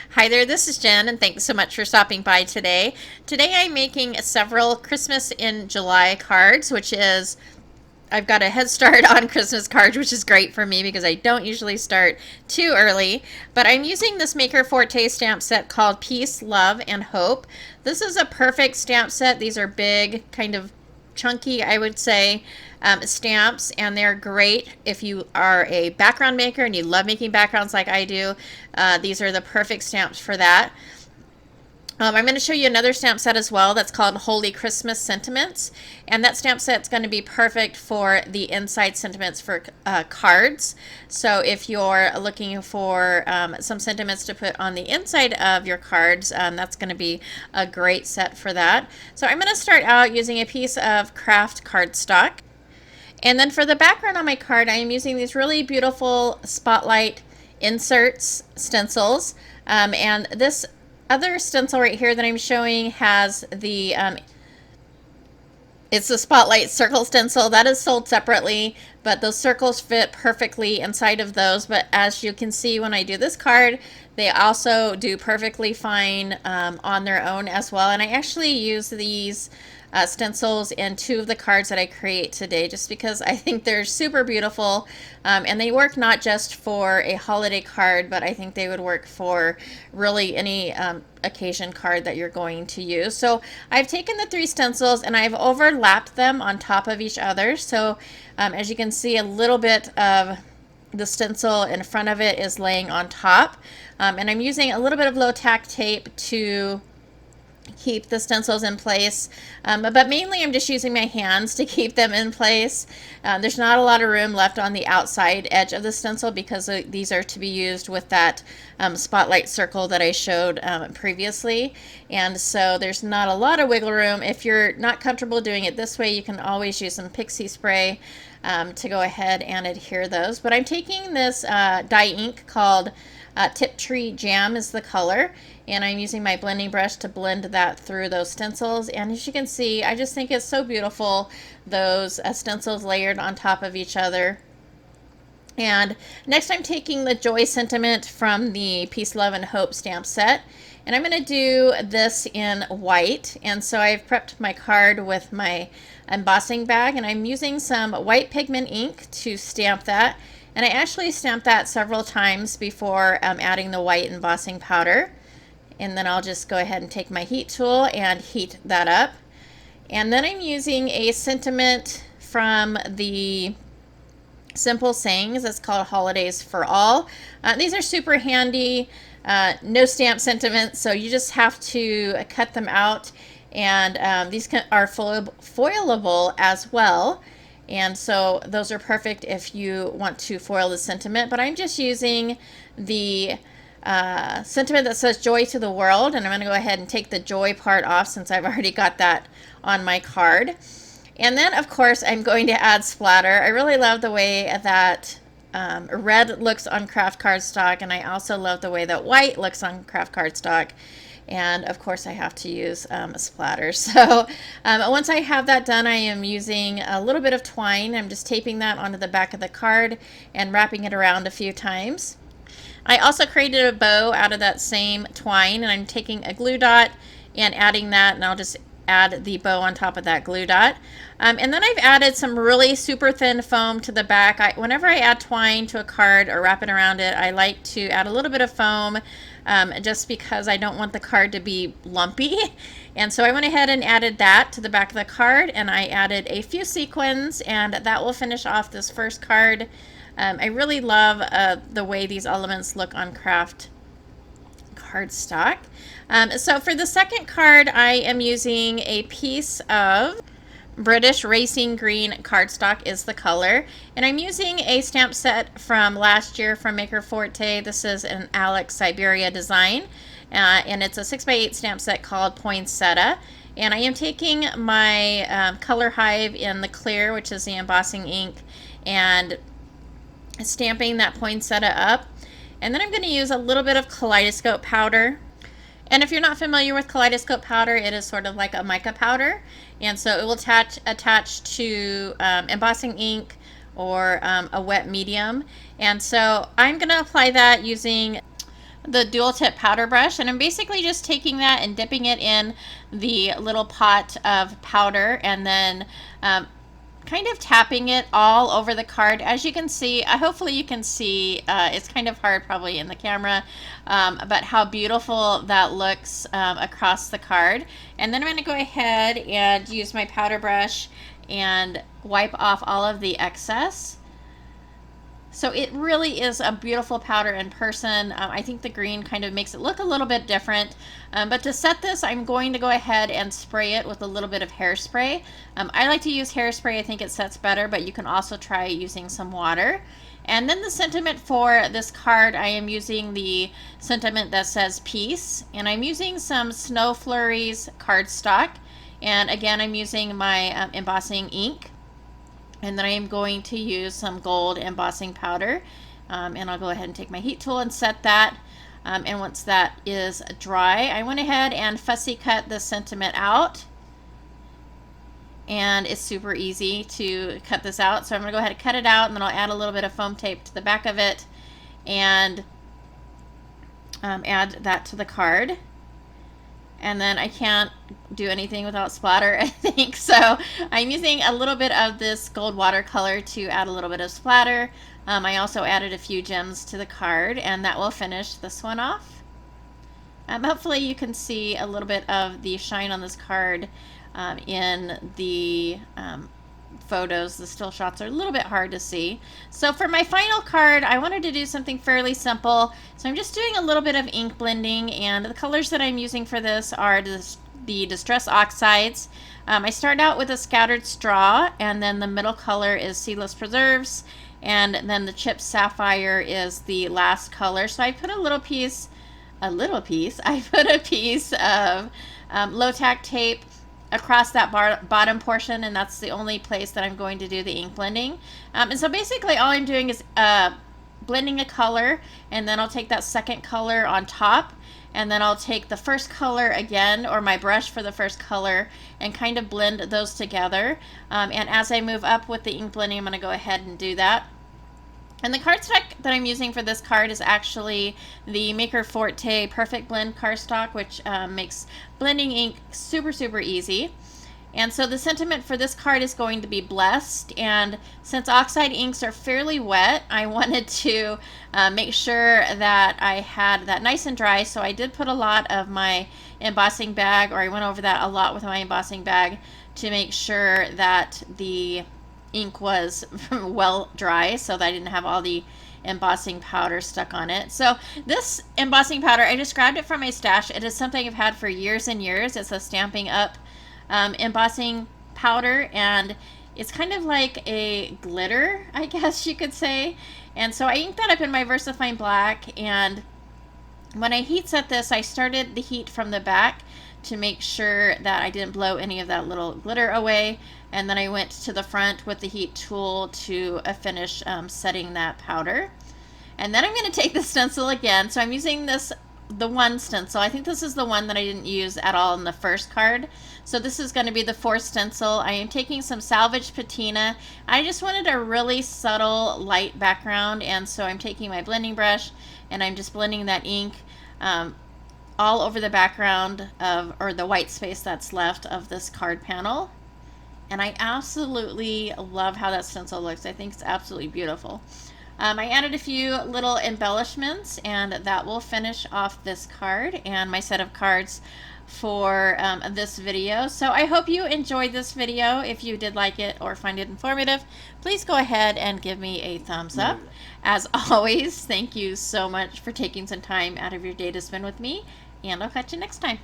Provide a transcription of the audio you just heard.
Hi there, this is Jen, and thanks so much for stopping by today. Today I'm making several Christmas in July cards, which is, I've got a head start on Christmas cards, which is great for me because I don't usually start too early. But I'm using this Maker Forte stamp set called Peace, Love, and Hope. This is a perfect stamp set. These are big, kind of chunky, I would say, stamps, and they're great if you are a background maker and you love making backgrounds like I do. These are the perfect stamps for that. I'm going to show you another stamp set as well that's called Holy Christmas Sentiments, and that stamp set's going to be perfect for the inside sentiments for cards. So if you're looking for some sentiments to put on the inside of your cards, that's going to be a great set for that. So I'm going to start out using a piece of craft cardstock. And then for the background on my card, I am using these really beautiful spotlight inserts, stencils, and this other stencil right here that I'm showing has the it's the spotlight circle stencil that is sold separately, but those circles fit perfectly inside of those. But as you can see, when I do this card, they also do perfectly fine on their own as well. And I actually use these stencils in two of the cards that I create today just because I think they're super beautiful, and they work not just for a holiday card, but I think they would work for really any occasion card that you're going to use. So I've taken the three stencils and I've overlapped them on top of each other. So as you can see, a little bit of the stencil in front of it is laying on top, and I'm using a little bit of low tack tape to keep the stencils in place, but mainly I'm just using my hands to keep them in place. There's not a lot of room left on the outside edge of the stencil because these are to be used with that spotlight circle that I showed previously, and so there's not a lot of wiggle room. If you're not comfortable doing it this way, you can always use some pixie spray to go ahead and adhere those. But I'm taking this dye ink called Tiptree Jam is the color, and I'm using my blending brush to blend that through those stencils. And as you can see, I just think it's so beautiful, those stencils layered on top of each other. And next I'm taking the Joy Sentiment from the Peace, Love, and Hope stamp set, and I'm going to do this in white. And so I've prepped my card with my embossing bag, and I'm using some white pigment ink to stamp that. And I actually stamped that several times before adding the white embossing powder. And then I'll just go ahead and take my heat tool and heat that up. And then I'm using a sentiment from the Simple Sayings. It's called Holidays for All. These are super handy, no stamp sentiments, so you just have to cut them out. And these are foilable as well. And so those are perfect if you want to foil the sentiment. But I'm just using the sentiment that says Joy to the World, and I'm going to go ahead and take the joy part off since I've already got that on my card. And then of course I'm going to add splatter. I really love the way that red looks on craft cardstock, and I also love the way that white looks on craft cardstock. And of course I have to use splatter. So once I have that done, I am using a little bit of twine. I'm just taping that onto the back of the card and wrapping it around a few times. I also created a bow out of that same twine, and I'm taking a glue dot and adding that, and I'll just add the bow on top of that glue dot. And then I've added some really super thin foam to the back. Whenever I add twine to a card or wrap it around it, I like to add a little bit of foam just because I don't want the card to be lumpy. And so I went ahead and added that to the back of the card, and I added a few sequins, and that will finish off this first card. I really love the way these elements look on craft cardstock. So for the second card, I am using a piece of British Racing Green cardstock is the color, and I'm using a stamp set from last year from Maker Forte. This is an Alex Syberia design, and it's a 6x8 stamp set called Poinsettia. And I am taking my color hive in the Clair, which is the embossing ink, and stamping that poinsettia up. And then I'm going to use a little bit of Kaleidoscope Powder. And if you're not familiar with Kaleidoscope Powder, it is sort of like a mica powder, and so it will attach to embossing ink or a wet medium. And so I'm going to apply that using the dual tip powder brush, and I'm basically just taking that and dipping it in the little pot of powder, and then kind of tapping it all over the card. As you can see, hopefully you can see, it's kind of hard probably in the camera, but how beautiful that looks across the card. And then I'm going to go ahead and use my powder brush and wipe off all of the excess. So it really is a beautiful powder in person. I think the green kind of makes it look a little bit different. But to set this, I'm going to go ahead and spray it with a little bit of hairspray. I like to use hairspray. I think it sets better, but you can also try using some water. And then the sentiment for this card, I am using the sentiment that says peace. And I'm using some Snow Flurries cardstock. And again, I'm using my embossing ink. And then I am going to use some gold embossing powder. And I'll go ahead and take my heat tool and set that. And once that is dry, I went ahead and fussy cut the sentiment out. And it's super easy to cut this out. So I'm going to go ahead and cut it out, and then I'll add a little bit of foam tape to the back of it and add that to the card. And then I can't do anything without splatter, I think. So I'm using a little bit of this gold watercolor to add a little bit of splatter. I also added a few gems to the card, and that will finish this one off. Hopefully you can see a little bit of the shine on this card in the photos. The still shots are a little bit hard to see. So for my final card, I wanted to do something fairly simple. So I'm just doing a little bit of ink blending, and the colors that I'm using for this are the Distress Oxides. I start out with a Scattered Straw, and then the middle color is Seedless Preserves, and then the Chipped Sapphire is the last color. So I put I put a piece of low-tack tape across that bottom portion, and that's the only place that I'm going to do the ink blending. And so basically all I'm doing is blending a color, and then I'll take that second color on top, and then I'll take the first color again, or my brush for the first color, and kind of blend those together. And as I move up with the ink blending, I'm going to go ahead and do that. And the cardstock that I'm using for this card is actually the Maker Forte Perfect Blend cardstock, which makes blending ink super, super easy. And so the sentiment for this card is going to be blessed. And since Oxide inks are fairly wet, I wanted to make sure that I had that nice and dry. So I did put a lot of my embossing bag, or I went over that a lot with my embossing bag to make sure that the ink was well dry, so that I didn't have all the embossing powder stuck on it. So this embossing powder, I just grabbed it from my stash. It is something I've had for years and years. It's a Stampin' Up embossing powder, and it's kind of like a glitter, I guess you could say. And so I inked that up in my Versafine black, and when I heat set this, I started the heat from the back to make sure that I didn't blow any of that little glitter away. And then I went to the front with the heat tool to finish setting that powder. And then I'm going to take the stencil again. So I'm using the one stencil. I think this is the one that I didn't use at all in the first card. So this is going to be the fourth stencil. I am taking some salvaged patina. I just wanted a really subtle light background, and so I'm taking my blending brush and I'm just blending that ink all over the background of, or the white space that's left of this card panel. And I absolutely love how that stencil looks. I think it's absolutely beautiful. I added a few little embellishments, and that will finish off this card and my set of cards for this video. So I hope you enjoyed this video. If you did like it or find it informative, please go ahead and give me a thumbs up. As always, thank you so much for taking some time out of your day to spend with me, and I'll catch you next time.